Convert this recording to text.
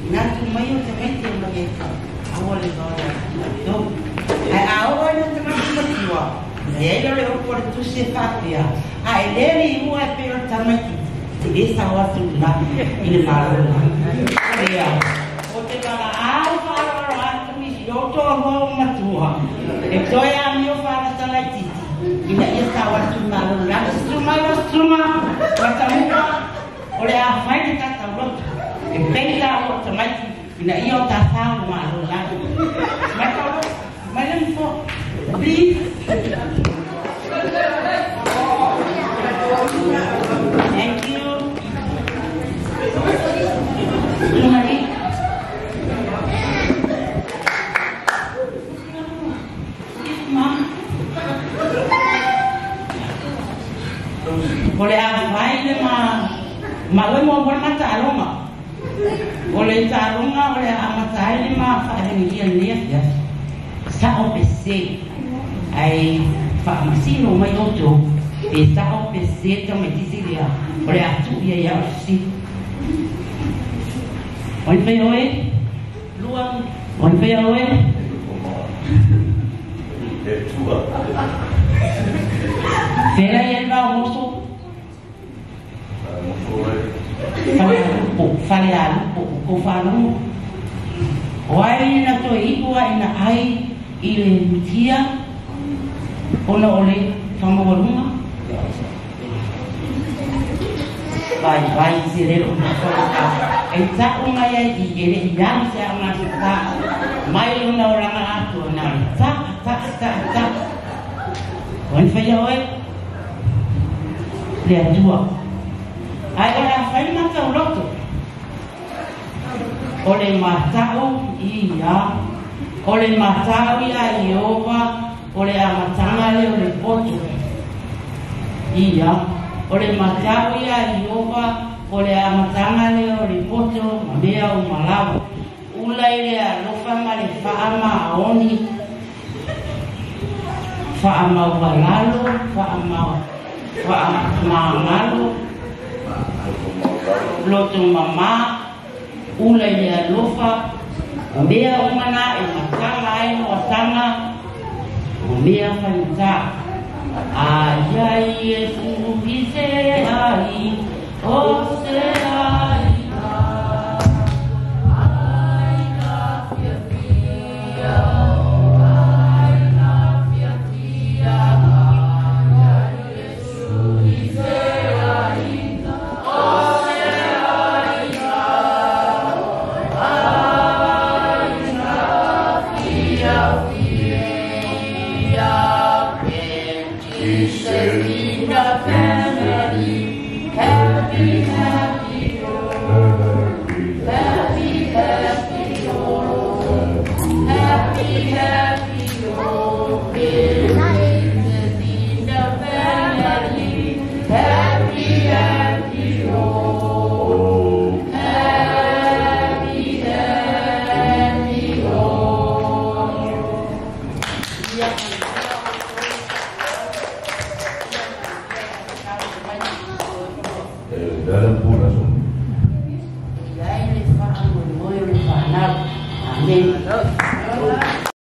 nanti mayu cemeti lagi awal itu tu awal itu cemeti berjiwa ya itu le ukor tu sifat dia ele ni uai pero cemeti jadi sawat tu lah ini malu dia oke bala awal tu misi oto mau matua itu yang yo fara cemeti ini ia sawat tu malu lah semua macam oleh apa yang kata Allah Pela waktu mati, bila ia tak tahu malu lagi. Macam malam tu beli. Thank you. Mari. Mama. Boleh apa ini malu mau buat macam apa? Oleh tarunga oleh amat saya ni mah faham ni ya. Sa OPC ai farmasi no mai ojo. Sa OPC tu mai di dia. Oleh atu ya si. Oi pe oi. Luang. Oi pe oi. Fera yang bawa musuh. Falhar o falou wai na to ibu wai na ai ile mutia ona ole famoluma vai zerero na foka eta uma ya igere yang sa ngata mai una orang atu na ta wan fayawe lihat dua ai ora fai mata uloto oleh matau iya oleh matau ia Yehova oleh amatanga oleh poto iya oleh matau ia Yehova oleh amatanga oleh poto dia umalau ulai dia lupa mali faama oni faama walalu faama malu lotu mama ulai dia lupa dia umana matanga ai wasanga dia fanta ayai Yesu bise ai osai dalam pura so. Ya ini faham, boleh faham. Amin.